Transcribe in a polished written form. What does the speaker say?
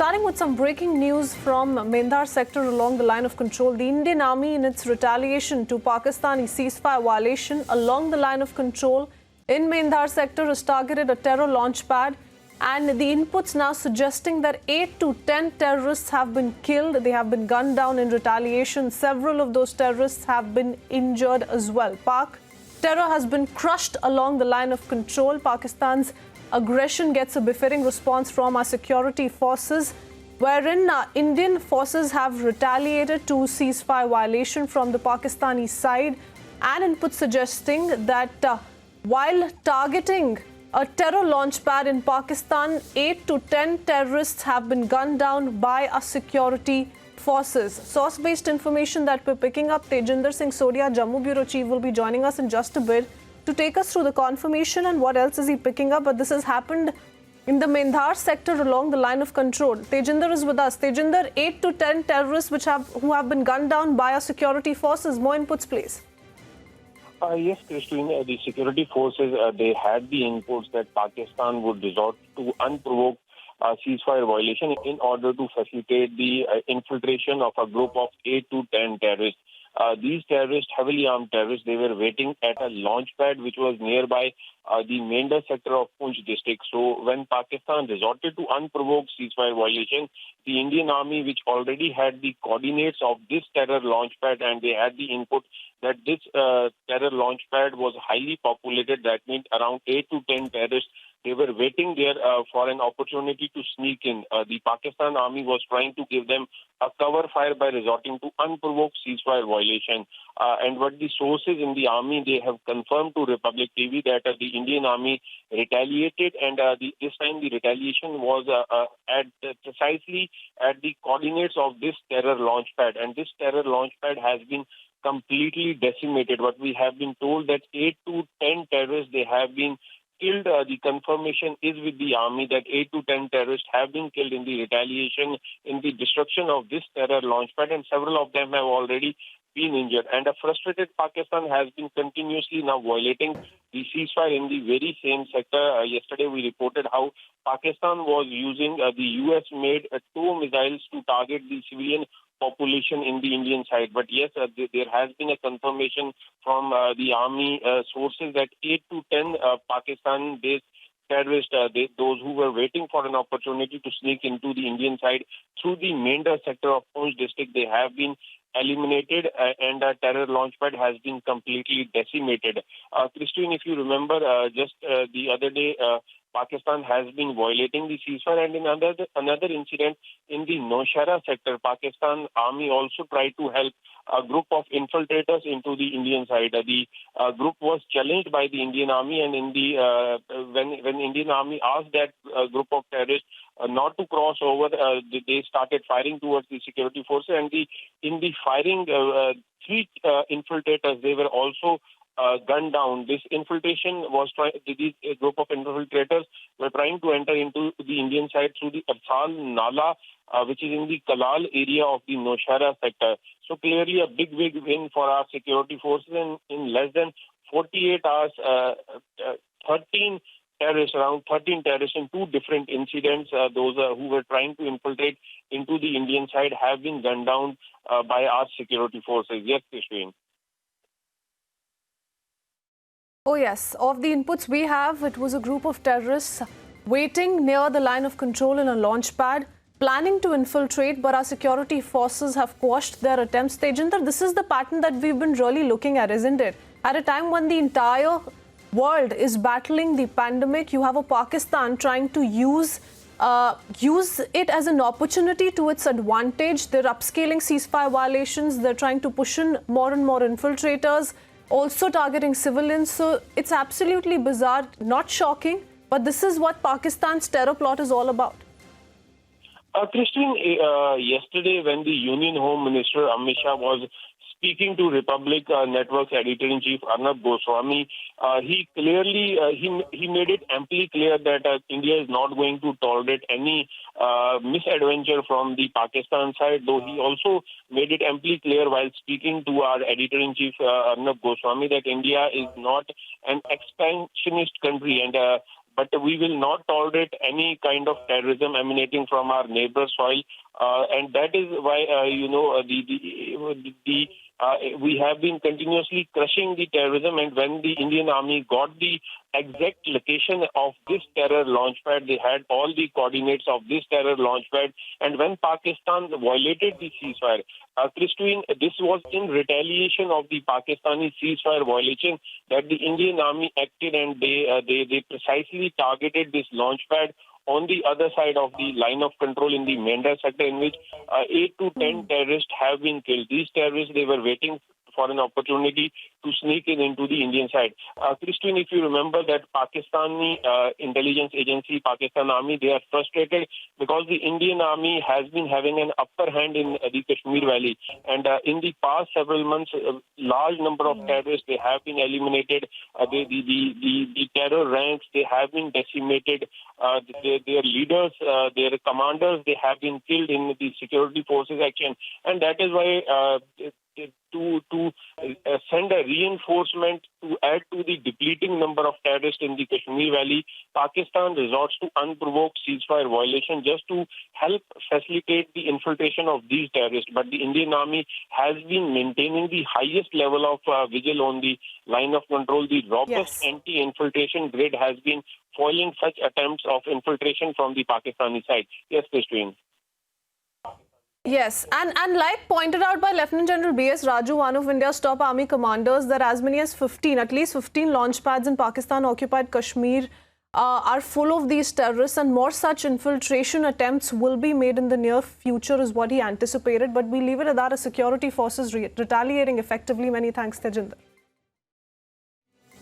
Starting with some breaking news from Mendhar sector along the line of control. The Indian Army, in its retaliation to Pakistani ceasefire violation along the line of control in Mendhar sector, has targeted a terror launch pad. And the inputs now suggesting that 8 to 10 terrorists have been killed. They have been gunned down in retaliation. Several of those terrorists have been injured as well. Pak terror has been crushed along the line of control. Pakistan's aggression gets a befitting response from our security forces, wherein Indian forces have retaliated to ceasefire violation from the Pakistani side, and input suggesting that while targeting a terror launch pad in Pakistan, 8 to 10 terrorists have been gunned down by our security forces. Source-based information that we're picking up. Tejinder Singh Sodia, Jammu Bureau Chief, will be joining us in just a bit to take us through the confirmation and what else is he picking up. But this has happened in the Mendhar sector along the line of control. Tejinder is with us. Tejinder, 8 to 10 terrorists who have been gunned down by our security forces. More inputs, please. Yes, Christine, the security forces, they had the inputs that Pakistan would resort to unprovoked ceasefire violation in order to facilitate the infiltration of a group of 8 to 10 terrorists. These terrorists, heavily armed terrorists, they were waiting at a launch pad which was nearby the Mendhar sector of Poonch district. So when Pakistan resorted to unprovoked ceasefire violation, the Indian Army, which already had the coordinates of this terror launch pad, and they had the input that this terror launch pad was highly populated, that means around 8 to 10 terrorists, they were waiting there for an opportunity to sneak in. The Pakistan Army was trying to give them a cover fire by resorting to unprovoked ceasefire violation. And what the sources in the army, they have confirmed to Republic TV that the Indian Army retaliated, and this time the retaliation was precisely at the coordinates of this terror launch pad. And this terror launch pad has been completely decimated. What we have been told that 8 to 10 terrorists, they have been killed. The confirmation is with the army that 8 to 10 terrorists have been killed in the retaliation, in the destruction of this terror launch pad, and several of them have already been injured. And a frustrated Pakistan has been continuously now violating the ceasefire in the very same sector. Yesterday we reported how Pakistan was using the US-made two missiles to target the civilian population in the Indian side. But yes, there has been a confirmation from the army sources that 8 to 10 Pakistan-based terrorists, those who were waiting for an opportunity to sneak into the Indian side through the Mendhar sector of Poonch district, they have been eliminated, and a terror launchpad has been completely decimated. Christine, if you remember, just the other day, Pakistan has been violating the ceasefire, and in another incident in the Nowshera sector, Pakistan Army also tried to help a group of infiltrators into the Indian side. The group was challenged by the Indian Army, and in the when Indian Army asked that group of terrorists not to cross over, they started firing towards the security forces, and in the firing, three infiltrators, they were also gunned down. This infiltration was these group of infiltrators were trying to enter into the Indian side through the Arsal Nala, which is in the Kalal area of the Nowshera sector. So clearly a big win for our security forces. And in less than 48 hours, 13 terrorists, around 13 terrorists in two different incidents, those who were trying to infiltrate into the Indian side have been gunned down by our security forces. Yes, Krishwin. Oh yes, of the inputs we have, it was a group of terrorists waiting near the line of control in a launch pad, planning to infiltrate, but our security forces have quashed their attempts. Tejinder, this is the pattern that we've been really looking at, isn't it? At a time when the entire world is battling the pandemic, you have a Pakistan trying to use it as an opportunity to its advantage. They're upscaling ceasefire violations. They're trying to push in more and more infiltrators, also targeting civilians. So it's absolutely bizarre, not shocking, but this is what Pakistan's terror plot is all about. Christine, yesterday when the Union Home Minister Amit Shah was speaking to Republic Network's editor-in-chief Arnab Goswami, he clearly he made it amply clear that India is not going to tolerate any misadventure from the Pakistan side, though he also made it amply clear while speaking to our editor-in-chief Arnab Goswami that India is not an expansionist country, and but we will not tolerate any kind of terrorism emanating from our neighbor soil, and that is why we have been continuously crushing the terrorism. And when the Indian Army got the exact location of this terror launchpad, they had all the coordinates of this terror launchpad. And when Pakistan violated the ceasefire, Christine, this was in retaliation of the Pakistani ceasefire violation that the Indian Army acted, and they precisely targeted this launchpad on the other side of the line of control in the Mendar sector, in which 8 to 10 terrorists have been killed. These terrorists, they were waiting for an opportunity to sneak in into the Indian side. Christine, if you remember that Pakistani intelligence agency, Pakistan Army, they are frustrated because the Indian Army has been having an upper hand in the Kashmir Valley. And in the past several months, a large number of terrorists, they have been eliminated. The terror ranks, they have been decimated. Their leaders, their commanders, they have been killed in the security forces action. And that is why to send a reinforcement to add to the depleting number of terrorists in the Kashmir Valley, Pakistan resorts to unprovoked ceasefire violation just to help facilitate the infiltration of these terrorists. But the Indian Army has been maintaining the highest level of vigil on the line of control. The robust anti-infiltration grid has been foiling such attempts of infiltration from the Pakistani side. Yes, Christine. Yes, and like pointed out by Lieutenant General B.S. Raju, one of India's top army commanders, that as many as 15, at least 15 launch pads in Pakistan-occupied Kashmir are full of these terrorists, and more such infiltration attempts will be made in the near future is what he anticipated. But we leave it at that, as security forces retaliating effectively. Many thanks, Tejinder.